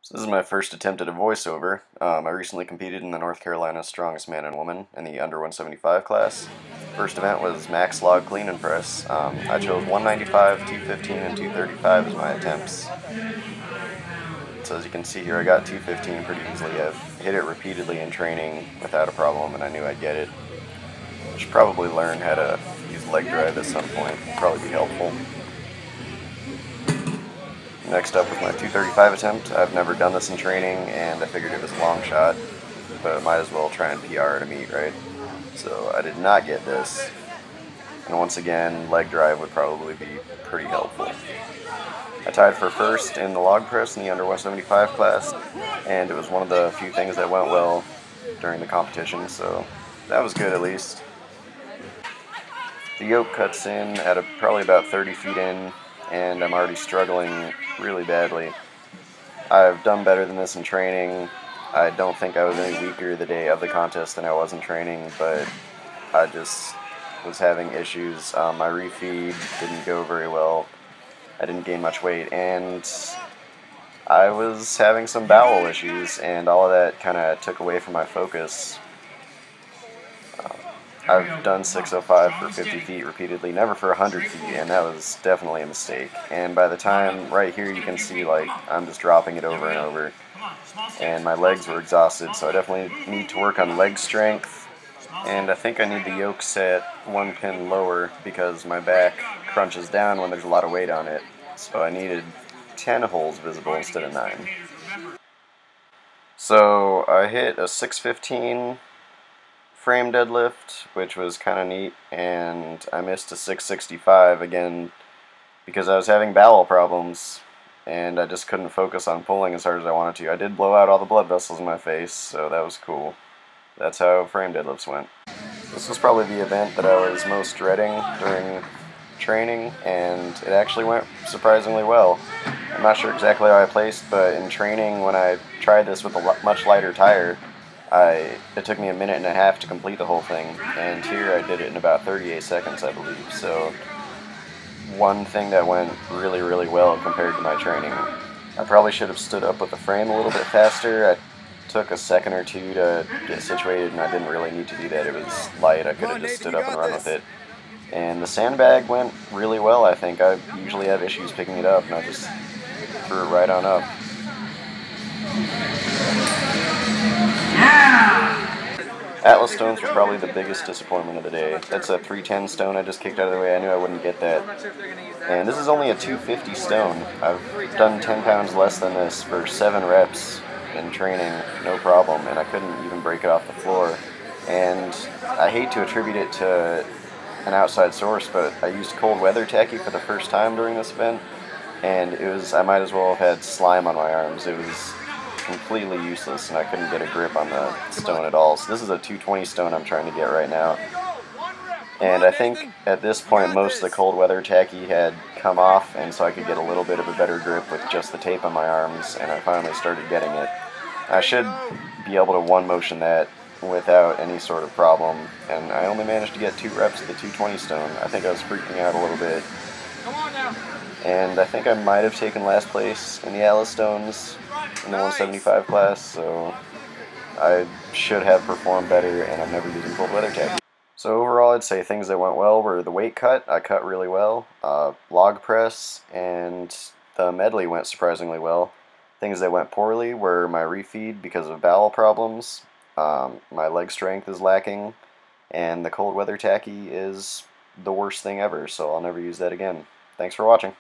So this is my first attempt at a voiceover. I recently competed in the North Carolina Strongest Man and Woman in the under 175 class. First event was max log clean and press. I chose 195, 215, and 235 as my attempts. So as you can see here, I got 215 pretty easily. I've hit it repeatedly in training without a problem, and I knew I'd get it. I should probably learn how to use leg drive at some point. It'd probably be helpful. Next up with my 235 attempt. I've never done this in training, and I figured it was a long shot, but might as well try and PR at a meet, right? So I did not get this, and once again, leg drive would probably be pretty helpful. I tied for first in the log press in the under 175 class, and it was one of the few things that went well during the competition, so that was good at least. The yoke cuts in at probably about 30 feet in, and I'm already struggling really badly. I've done better than this in training. I don't think I was any weaker the day of the contest than I was in training, but I just was having issues. My refeed didn't go very well. I didn't gain much weight, and I was having some bowel issues, and all of that kind of took away from my focus. I've done 605 for 50 feet repeatedly, never for 100 feet, and that was definitely a mistake. And by the time, right here, you can see, like, I'm just dropping it over and over, and my legs were exhausted, so I definitely need to work on leg strength, and I think I need the yoke set one pin lower because my back crunches down when there's a lot of weight on it, so I needed 10 holes visible instead of 9. So I hit a 615 frame deadlift, which was kind of neat, and I missed a 665 again because I was having bowel problems and I just couldn't focus on pulling as hard as I wanted to. I did blow out all the blood vessels in my face, so that was cool. That's how frame deadlifts went. This was probably the event that I was most dreading during training, and it actually went surprisingly well. I'm not sure exactly how I placed, but in training when I tried this with a much lighter tire, it took me a minute and a half to complete the whole thing, and here I did it in about 38 seconds, I believe. So one thing that went really, really well compared to my training. I probably should have stood up with the frame a little bit faster. I took a second or two to get situated, and I didn't really need to do that. It was light. I could have just stood up and run with it. And the sandbag went really well, I think. I usually have issues picking it up, and I just threw it right on up. Atlas stones were probably the biggest disappointment of the day. That's a 310 stone I just kicked out of the way. I knew I wouldn't get that. And this is only a 250 stone. I've done 10 pounds less than this for 7 reps in training, no problem, and I couldn't even break it off the floor. And I hate to attribute it to an outside source, but I used cold weather tacky for the first time during this event, and I might as well have had slime on my arms. It was completely useless, and I couldn't get a grip on the stone at all. So this is a 220 stone I'm trying to get right now. And I think at this point most of the cold weather tacky had come off, and so I could get a little bit of a better grip with just the tape on my arms, and I finally started getting it. I should be able to one motion that without any sort of problem, and I only managed to get 2 reps of the 220 stone. I think I was freaking out a little bit. And I think I might have taken last place in the Atlas stones in the 175 class, so I should have performed better, and I'm never using cold weather tacky. So overall, I'd say things that went well were the weight cut. I cut really well. Log press and the medley went surprisingly well. Things that went poorly were my refeed because of bowel problems. My leg strength is lacking, and the cold weather tacky is the worst thing ever, so I'll never use that again. Thanks for watching.